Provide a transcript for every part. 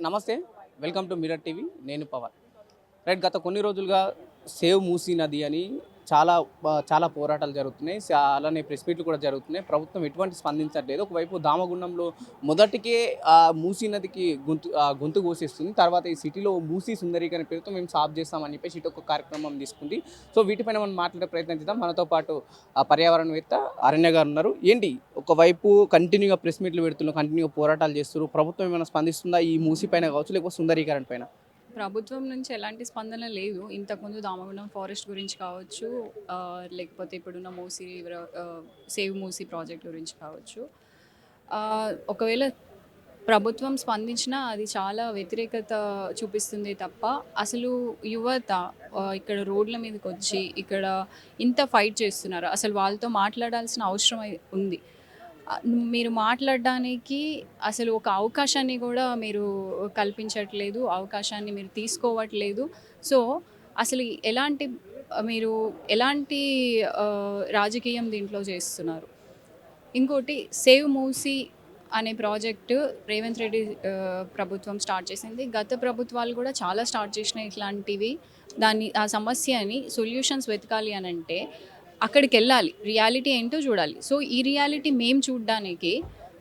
నమస్తే, welcome to mirror TV. నేను Pawan. Right, గత కొన్ని రోజులుగా సేవ్ మూసీ నది అని చాలా పోరాటాలు జరుగుతున్నాయి. అలానే ప్రెస్ మీట్లు కూడా జరుగుతున్నాయి. ప్రభుత్వం ఎటువంటి స్పందించట్లేదు. ఒకవైపు దామగుండంలో మొదటికే మూసీ నదికి గొంతు కోసేస్తుంది. తర్వాత ఈ సిటీలో మూసీ సుందరీకరణ పేరుతో మేము సాఫ్ చేస్తామని చెప్పేసి ఇటు ఒక కార్యక్రమం తీసుకుంది. సో వీటిపైన మనం మాట్లాడే ప్రయత్నం చేద్దాం. మనతో పాటు పర్యావరణవేత్త అరణ్య గారు ఉన్నారు. ఏంటి, ఒకవైపు కంటిన్యూగా ప్రెస్ మీట్లు పెడుతున్నారు, కంటిన్యూగా పోరాటాలు చేస్తున్నారు. ప్రభుత్వం ఏమైనా స్పందిస్తుందా ఈ మూసీ పైన కావచ్చు, లేకపోతే సుందరీకరణ పైన? ప్రభుత్వం నుంచి ఎలాంటి స్పందన లేదు. ఇంతకుముందు దామగుండం ఫారెస్ట్ గురించి కావచ్చు, లేకపోతే ఇప్పుడున్న Musi river, save Musi project గురించి కావచ్చు. ఒకవేళ ప్రభుత్వం స్పందించినా అది చాలా వ్యతిరేకత చూపిస్తుంది తప్ప, అసలు యువత ఇక్కడ రోడ్ల మీదకి వచ్చి ఇక్కడ ఇంత ఫైట్ చేస్తున్నారు. అసలు వాళ్ళతో మాట్లాడాల్సిన అవసరం ఉంది. మీరు మాట్లాడడానికి అసలు ఒక అవకాశాన్ని కూడా మీరు కల్పించట్లేదు, అవకాశాన్ని మీరు తీసుకోవట్లేదు. సో అసలు మీరు ఎలాంటి రాజకీయం దీంట్లో చేస్తున్నారు? ఇంకోటి, సేవ్ మూసీ అనే ప్రాజెక్టు రేవంత్ రెడ్డి ప్రభుత్వం స్టార్ట్ చేసింది. గత ప్రభుత్వాలు కూడా చాలా స్టార్ట్ చేసినాయి ఇట్లాంటివి. ఆ సమస్యని సొల్యూషన్స్ వెతకాలి అని అంటే అక్కడికి వెళ్ళాలి, రియాలిటీ ఏంటో చూడాలి. సో ఈ రియాలిటీ మేము చూడడానికి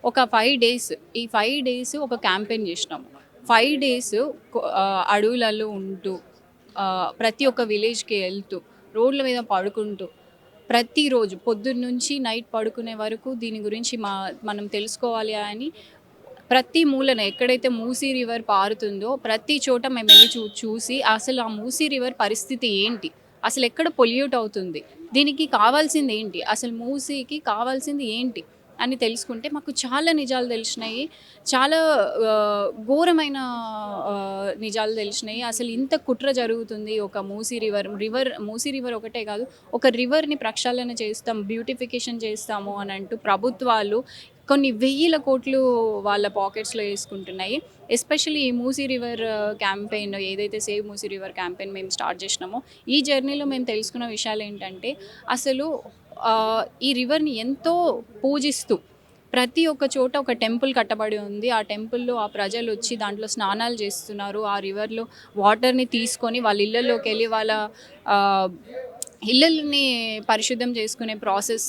ఒక 5 డేస్, ఈ 5 డేస్ ఒక క్యాంపెయిన్ చేసినాము. 5 డేస్ అడవులలో ఉంటూ, ప్రతి ఒక్క విలేజ్కి వెళ్తూ, రోడ్ల మీద పడుకుంటూ, ప్రతిరోజు పొద్దున్న నుంచి నైట్ పడుకునే వరకు దీని గురించి మనం తెలుసుకోవాలి అని ప్రతి మూలన ఎక్కడైతే మూసీ రివర్ పారుతుందో ప్రతి చోట మేము వెళ్ళి చూసి అసలు ఆ మూసీ రివర్ పరిస్థితి ఏంటి, అసలు ఎక్కడ పొల్యూట్ అవుతుంది, దీనికి కావాల్సింది ఏంటి, అసలు మూసీకి కావాల్సింది ఏంటి అని తెలుసుకుంటే మాకు చాలా నిజాలు తెలిసినాయి. చాలా ఘోరమైన నిజాలు తెలిసినాయి. అసలు ఇంత కుట్ర జరుగుతుంది. ఒక మూసీ రివర్ ఒకటే కాదు, ఒక రివర్ని ప్రక్షాళన చేస్తాం, బ్యూటిఫికేషన్ చేస్తాము అని అంటూ ప్రభుత్వాలు కొన్ని 1000 కోట్లు వాళ్ళ పాకెట్స్లో వేసుకుంటున్నాయి. ఎస్పెషల్లీ ఈ మూసీ రివర్ క్యాంపెయిన్, ఏదైతే సేవ్ మూసీ రివర్ క్యాంపెయిన్ మేము స్టార్ట్ చేసినామో, ఈ జర్నీలో మేము తెలుసుకున్న విషయాలు ఏంటంటే, అసలు ఈ రివర్ని ఎంతో పూజిస్తూ ప్రతి ఒక్క చోట ఒక టెంపుల్ కట్టబడి ఉంది. ఆ టెంపుల్లో ఆ ప్రజలు వచ్చి దాంట్లో స్నానాలు చేస్తున్నారు. ఆ రివర్లో వాటర్ని తీసుకొని వాళ్ళ ఇళ్ళల్లోకి వెళ్ళి వాళ్ళ ఇళ్ళని పరిశుద్ధం చేసుకునే ప్రాసెస్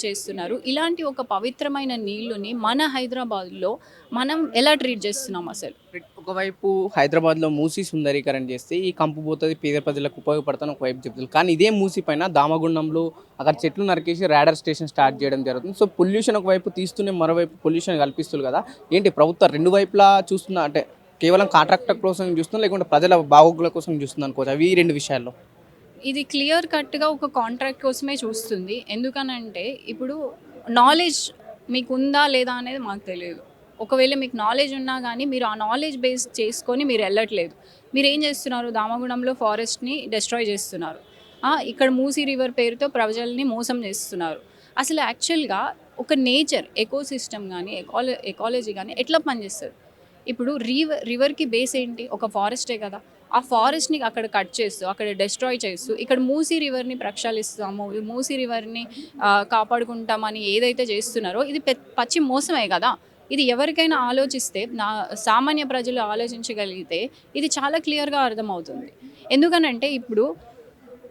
చేస్తున్నారు. ఇలాంటి ఒక పవిత్రమైన నీళ్ళుని మన హైదరాబాద్లో మనం ఎలా ట్రీట్ చేస్తున్నాం అసలు? ఒకవైపు హైదరాబాద్లో మూసీ సుందరీకరణ చేస్తే ఈ కంపు పోతుంది, పేద ప్రజలకు ఉపయోగపడుతుంది ఒకవైపు చెప్తుంది. కానీ ఇదే మూసీ పైన దామగుండంలో అక్కడ చెట్లు నరికేసి రాడార్ స్టేషన్ స్టార్ట్ చేయడం జరుగుతుంది. సో పొల్యూషన్ ఒకవైపు తీస్తూనే మరోవైపు పొల్యూషన్ కల్పిస్తుంది కదా. ఏంటి, ప్రభుత్వం రెండు వైపులా చూస్తుందా? అంటే కేవలం కాంట్రాక్టర్ కోసం చూస్తుందా, లేకుంటే ప్రజల బాగోగుల కోసం చూస్తుంది అనుకోవచ్చు? అవి 2 విషయాల్లో ఇది క్లియర్ కట్గా ఒక కాంట్రాక్ట్ కోసమే చూస్తుంది. ఎందుకనంటే ఇప్పుడు నాలెడ్జ్ మీకు ఉందా లేదా అనేది మాకు తెలియదు. ఒకవేళ మీకు నాలెడ్జ్ ఉన్నా కానీ మీరు ఆ నాలెడ్జ్ బేస్ చేసుకొని మీరు వెళ్ళట్లేదు. మీరు ఏం చేస్తున్నారు? దామగుండంలో ఫారెస్ట్ని డిస్ట్రాయ్ చేస్తున్నారు. ఇక్కడ మూసీ రివర్ పేరుతో ప్రజల్ని మోసం చేస్తున్నారు. అసలు యాక్చువల్గా ఒక నేచర్ ఎకోసిస్టమ్ కానీ ఎకాలజీ కానీ ఎట్లా పనిచేస్తుంది? ఇప్పుడు రివర్కి బేస్ ఏంటి? ఒక ఫారెస్టే కదా. ఆ ఫారెస్ట్ని అక్కడ కట్ చేస్తూ, అక్కడ డిస్ట్రాయ్ చేస్తూ, ఇక్కడ మూసీ రివర్ని ప్రక్షాళిస్తాము, మూసీ రివర్ని కాపాడుకుంటామని ఏదైతే చేస్తున్నారో ఇది పచ్చి మోసమే కదా. ఇది ఎవరికైనా ఆలోచిస్తే, సామాన్య ప్రజలు ఆలోచించగలిగితే ఇది చాలా క్లియర్గా అర్థమవుతుంది. ఎందుకనంటే ఇప్పుడు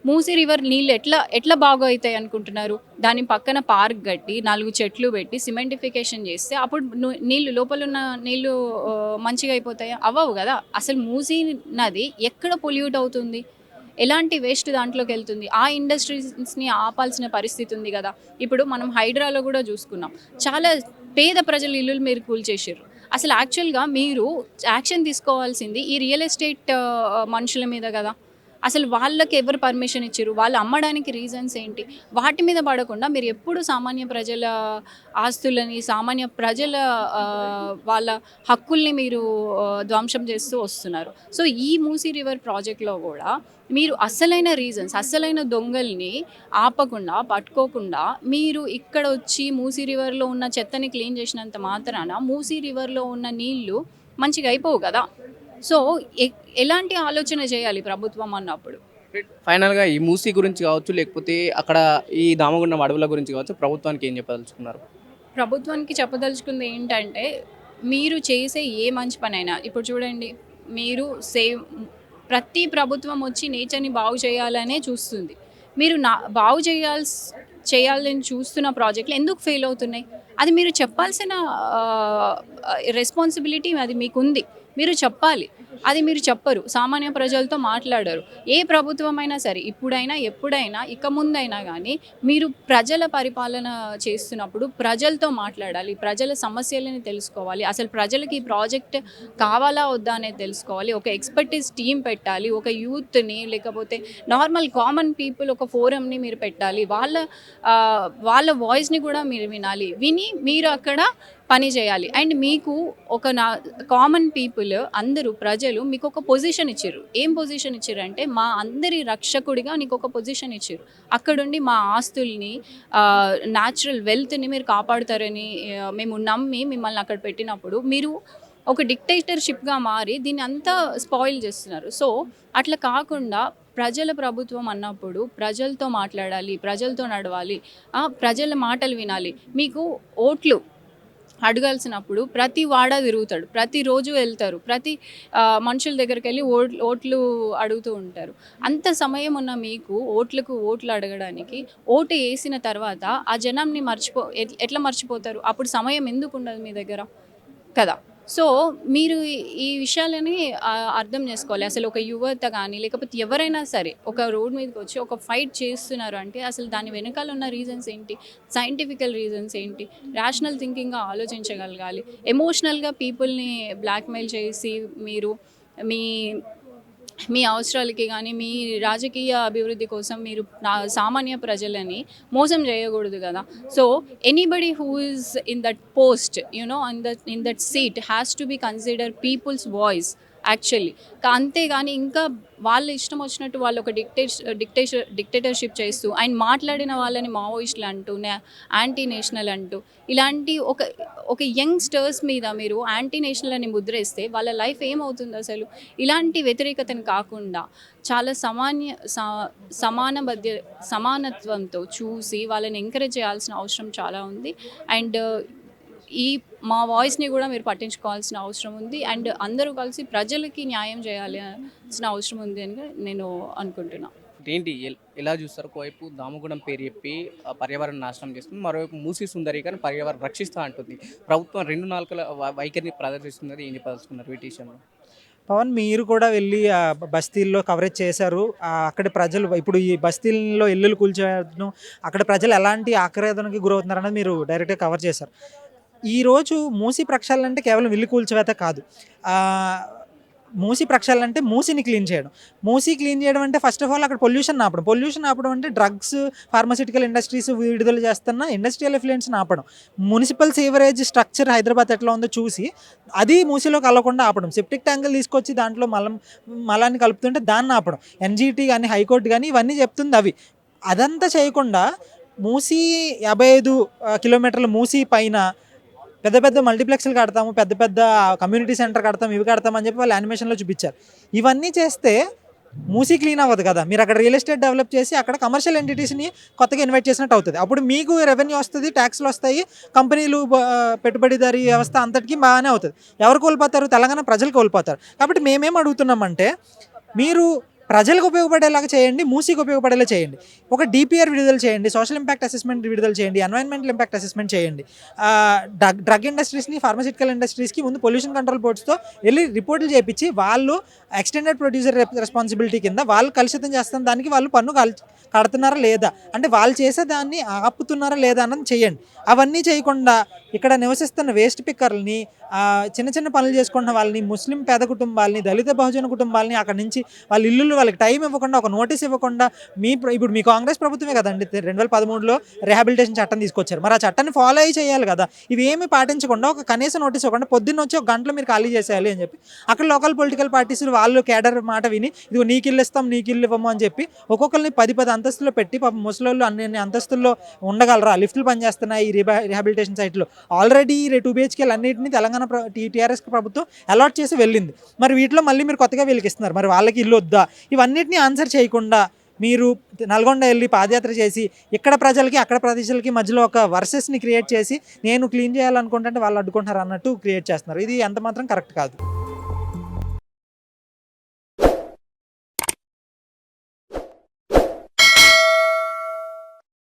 మూసీ రివర్ నీళ్ళు ఎట్లా బాగా అవుతాయి అనుకుంటున్నారు? దాని పక్కన పార్క్ కట్టి 4 చెట్లు పెట్టి సిమెంటిఫికేషన్ చేస్తే అప్పుడు నీళ్ళు, లోపల ఉన్న నీళ్ళు మంచిగా అయిపోతాయా? అవ్వవు కదా. అసలు మూసీ నది ఎక్కడ పొల్యూట్ అవుతుంది? ఎలాంటి వేస్ట్ దాంట్లోకి వెళ్తుంది? ఆ ఇండస్ట్రీస్ని ఆపాల్సిన పరిస్థితి ఉంది కదా. ఇప్పుడు మనం హైడ్రాలో కూడా చూసుకున్నాం, చాలా పేద ప్రజల ఇల్లులు మీరు కూల్చేసారు. అసలు యాక్చువల్గా మీరు యాక్షన్ తీసుకోవాల్సింది ఈ రియల్ ఎస్టేట్ మనుషుల మీద కదా. అసలు వాళ్ళకి ఎవరు పర్మిషన్ ఇచ్చారు? వాళ్ళు అమ్మడానికి రీజన్స్ ఏంటి? వాటి మీద పడకుండా మీరు ఎప్పుడు సామాన్య ప్రజల ఆస్తులని, సామాన్య ప్రజల వాళ్ళ హక్కుల్ని మీరు ధ్వంసం చేస్తూ వస్తున్నారు. సో ఈ మూసీ రివర్ ప్రాజెక్ట్లో కూడా మీరు అసలైన రీజన్స్, అసలైన దొంగల్ని ఆపకుండా, పట్టుకోకుండా మీరు ఇక్కడ వచ్చి మూసీ రివర్లో ఉన్న చెత్తని క్లీన్ చేసినంత మాత్రాన మూసీ రివర్లో ఉన్న నీళ్లు మంచిగా అయిపోవు కదా. సో ఎలాంటి ఆలోచన చేయాలి ప్రభుత్వం అన్నప్పుడు? ఫైనల్గా ఈ మూసీ గురించి కావచ్చు, లేకపోతే అక్కడ ఈ దామగుండం అడవుల గురించి కావచ్చు, ప్రభుత్వానికి ఏం చెప్పదలుచుకున్నారు? ప్రభుత్వానికి చెప్పదలుచుకుంది ఏంటంటే, మీరు చేసే ఏ మంచి పనైనా ఇప్పుడు చూడండి, మీరు ప్రతి ప్రభుత్వం వచ్చి నేచర్‌ని బాగు చేయాలనే చూస్తుంది. మీరు బాగు చేయాలని చూస్తున్న ప్రాజెక్ట్‌లు ఎందుకు ఫెయిల్ అవుతున్నాయి? అది మీరు చెప్పాల్సిన ఆహ్, రెస్పాన్సిబిలిటీ అది మీకుంది. మీరు చెప్పాలి. అది మీరు చెప్పరు. సామాన్య ప్రజలతో మాట్లాడరు. ఏ ప్రభుత్వమైనా సరే, ఇప్పుడైనా, ఎప్పుడైనా, ఇక ముందైనా గానీ, మీరు ప్రజల పరిపాలన చేస్తున్నప్పుడు ప్రజలతో మాట్లాడాలి. ప్రజల సమస్యలని తెలుసుకోవాలి. అసలు ప్రజలకి ఈ ప్రాజెక్ట్ కావాలా? వద్దా? అనేది తెలుసుకోవాలి. ఒక ఎక్స్‌పర్టీస్ టీమ్ పెట్టాలి. ఒక యూత్‌ని లేకపోతే నార్మల్ కామన్ పీపుల్ ఒక ఫోరమ్‌ని మీరు పెట్టాలి. వాళ్ళ వాయిస్‌ని కూడా మీరు వినాలి. విని మీరు అక్కడ పని చేయాలి. అండ్ మీకు కామన్ పీపుల్ అందరూ ప్రజలు మీకొక పొజిషన్ ఇచ్చిర్రు. ఏం పొజిషన్ ఇచ్చిర్రంటే, మా అందరి రక్షకుడిగా నీకొక పొజిషన్ ఇచ్చిర్రు. అక్కడుండి మా ఆస్తుల్ని, న్యాచురల్ వెల్త్‌ని మీరు కాపాడుతారని మేము నమ్మి మిమ్మల్ని అక్కడ పెట్టినప్పుడు, మీరు ఒక డిక్టేటర్‌షిప్‌గా మారి దీన్ని అంతా స్పాయిల్ చేస్తున్నారు. సో, అట్లా కాకుండా ప్రజల ప్రభుత్వం అన్నప్పుడు ప్రజలతో మాట్లాడాలి, ప్రజలతో నడవాలి, ప్రజల మాటలు వినాలి. మీకు ఓట్లు అడగాల్సినప్పుడు ప్రతి వాడ తిరుగుతాడు. ప్రతిరోజు వెళ్తారు. మనుషుల దగ్గరికెళ్ళి ఓట్లు అడుగుతూ ఉంటారు. అంత సమయం ఉన్న మీకు ఓట్లు అడగడానికి ఓటు ఏసిన తర్వాత ఆ జనంని ఎట్లా మర్చిపోతారు? అప్పుడు సమయం ఎందుకుండదు మీ దగ్గర? కదా! సో, మీరు ఈ విషయాలని అర్థం చేసుకోవాలి. అసలు ఒక యువత గానీ, లేకపోతే ఎవరైనా సరే ఒక రోడ్ మీదకొచ్చి ఒక ఫైట్ చేస్తున్నారు అంటే అసలు దాని వెనకాల ఉన్న రీజన్స్ ఏంటి? సైంటిఫికల్ రీజన్స్ ఏంటి? రేషనల్ థింకింగ్‌గా ఆలోచించగలగాలి. ఎమోషనల్‌గా పీపుల్‌ని బ్లాక్‌మెయిల్ చేసి మీరు మీ మీ అవసరాలకి గానీ, మీ రాజకీయ అభివృద్ధి కోసం మీరు సామాన్య ప్రజలని మోసం చేయకూడదు గదా! So, anybody who is in that post in that seat has to be consider people's voice actually. అంతేగాని ఇంకా వాళ్ళ ఇష్టం వచ్చినట్టు వాళ్ళు ఒక డిక్టేటర్‌షిప్ చేస్తూ అండ్ మాట్లాడిన వాళ్ళని మావోయిస్టులు అంటూ, యాంటీ నేషనల్ అంటూ, ఇలాంటి ఒక యంగ్‌స్టర్స్ మీద మీరు యాంటీ నేషనల్ అని ముద్రేస్తే వాళ్ళ లైఫ్ ఏమవుతుంది అసలు? ఇలాంటి వ్యతిరేకతను కాకుండా చాలా సమానత్వంతో చూసి వాళ్ళని ఎంకరేజ్ చేయాల్సిన అవసరం చాలా ఉంది. అండ్ మా వాయిస్‌ని కూడా మీరు పట్టించుకోవాల్సిన అవసరం ఉంది. అండ్ అందరూ కలిసి ప్రజలకి న్యాయం చేయాల్సిన అవసరం ఉంది అని నేను అనుకుంటున్నా. ఏంటి ఎలా చూస్తారు? ఒకవైపు దామగుండం పేరు చెప్పి పర్యావరణ నాశనం చేస్తుంది. మరోవైపు మూసీ సుందరీకరణ పర్యావరణం రక్షిస్తా అంటుంది. ప్రభుత్వం 2 నాలుకల వైఖరిని ప్రదర్శిస్తున్నది. ఏం చెప్పదలుచుకున్నారు వీటి విషయంలో? పవన్, మీరు కూడా వెళ్ళి బస్తీల్లో కవరేజ్ చేశారు. అక్కడి ప్రజలు ఇప్పుడు ఈ బస్తీల్లో ఇల్లులు కూల్చేయడం, అక్కడ ప్రజలు ఎలాంటి ఆక్రమణకి గురవుతున్నారనేది మీరు డైరెక్ట్‌గా కవర్ చేశారు. ఈరోజు మూసీ ప్రక్షాళన అంటే కేవలం ఇల్లు కూల్చివేత కాదు. మూసీ ప్రక్షాళన అంటే మూసీని క్లీన్ చేయడం. మూసీ క్లీన్ చేయడం అంటే ఫస్ట్ ఆఫ్ ఆల్ అక్కడ పొల్యూషన్ ఆపడం. పొల్యూషన్ ఆపడం అంటే డ్రగ్స్, ఫార్మాస్యూటికల్ ఇండస్ట్రీస్ విడుదల చేస్తున్న ఇండస్ట్రియల్ ఎఫ్లుయెన్స్‌ని ఆపడం. మునిసిపల్ సీవరేజ్ స్ట్రక్చర్ హైదరాబాద్ ఎట్లా ఉందో చూసి అది మూసీలో కలవకుండా ఆపడం. సెప్టిక్ ట్యాంకులు తీసుకొచ్చి దాంట్లో మలాన్ని కలుపుతుంటే దాన్ని ఆపడం. ఎన్‌జీటీ కానీ, హైకోర్టు కానీ ఇవన్నీ చెప్తుంది అవి. అదంతా చేయకుండా మూసీ 55 కిలోమీటర్ల మూసీ పైన పెద్ద పెద్ద మల్టీప్లెక్స్‌లు కడతాము, పెద్ద పెద్ద కమ్యూనిటీ సెంటర్ కడతాము, ఇవి కడతాం అని చెప్పి వాళ్ళు యానిమేషన్‌లో చూపించారు. ఇవన్నీ చేస్తే మూసీ క్లీన్ అవ్వదు కదా! మీరు అక్కడ రియల్ ఎస్టేట్ డెవలప్ చేసి అక్కడ కమర్షియల్ ఎంటిటీస్‌ని కొత్తగా ఇన్వైట్ చేసినట్టు అవుతది. అప్పుడు మీకు రెవెన్యూ వస్తది, ట్యాక్స్‌లు వస్తాయి, కంపెనీలు పెట్టుబడిదారీ వ్యవస్థ అంతటికి బాగానే అవుతది. ఎవరు కోల్పోతారు? తెలంగాణ ప్రజలు కోల్పోతారు. కాబట్టి మేమేం అడుగుతున్నామంటే, మీరు ప్రజలకు ఉపయోగపడేలాగా చేయండి, మూసీకి ఉపయోగపడేలా చేయండి. ఒక డీపీఆర్ విడుదల చేయండి, సోషల్ ఇంపాక్ట్ అసెస్మెంట్ విడుదల చేయండి, ఎన్వైరన్మెంటల్ ఇంపాక్ట్ అసెస్మెంట్ చేయండి. డ్రగ్ ఇండస్ట్రీస్ని, ఫార్మాస్యూటికల్ ఇండస్ట్రీస్కి ముందు పొల్యూషన్ కంట్రోల్ బోర్డ్స్తో వెళ్ళి రిపోర్టులు చేయించి వాళ్ళు ఎక్స్టెండెడ్ ప్రొడ్యూసర్ రెస్పాన్సిబిలిటీ కింద వాళ్ళు కలుషితం చేస్తున్న దానికి వాళ్ళు పన్ను కడుతున్నారా లేదా, అంటే వాళ్ళు చేసే దాన్ని ఆపుతున్నారా లేదా అన్నది చేయండి. అవన్నీ చేయకుండా ఇక్కడ నివసిస్తున్న వేస్ట్ పిక్కర్లని, చిన్న చిన్న పనులు చేసుకుంటున్న వాళ్ళని, ముస్లిం పేద కుటుంబాలని, దళిత బహుజన కుటుంబాలని అక్కడి నుంచి వాళ్ళ ఇల్లులు వాళ్ళకి టైం ఇవ్వకుండా, ఒక నోటీస్ ఇవ్వకుండా ఇప్పుడు మీ కాంగ్రెస్ ప్రభుత్వమే కదండి 2013లో రిహాబిలిటేషన్ చట్టం తీసుకొచ్చారు. మరి ఆ చట్టాన్ని ఫాలో అయ్యి చేయాలి కదా. ఇవేమీ పాటించకుండా ఒక కనీస నోటీస్ ఇవ్వకుండా పొద్దున్న వచ్చి ఒక గంటలో మీరు ఖాళీ చేసేయాలి అని చెప్పి అక్కడ లోకల్ పొలిటికల్ పార్టీస్ వాళ్ళు కేడర్ మాట విని ఇదిగో నీకు ఇల్లు ఇస్తాం, నీకు ఇల్లు ఇవ్వము అని చెప్పి ఒక్కొక్కరిని 10 అంతస్తుల్లో పెట్టి పాపం ముసలోళ్ళు అన్ని అంతస్తుల్లో ఉండగలరా? లిఫ్ట్లు పనిచేస్తున్నాయి ఈ రిహాబిలిటేషన్ సైట్లో. ఆల్రెడీ 2 BHKలు అన్నింటినీ తెలంగాణ టీఆర్ఎస్ ప్రభుత్వం అలాట్ చేసి వెళ్ళింది. మరి వీటిలో మళ్ళీ మీరు కొత్తగా వీళ్ళకి ఇస్తున్నారు. మరి వాళ్ళకి ఇల్లు వద్దా? ఇవన్నిటిని ఆన్సర్ చేయకుండా మీరు నల్గొండ వెళ్ళి పాదయాత్ర చేసి ఇక్కడ ప్రజలకి అక్కడ ప్రజలకి మధ్యలో ఒక వర్సెస్ని క్రియేట్ చేసి నేను క్లీన్ చేయాలనుకుంటుంటే వాళ్ళు అడ్డుకుంటున్నారు అన్నట్టు క్రియేట్ చేస్తున్నారు. ఇది ఎంత మాత్రం కరెక్ట్ కాదు.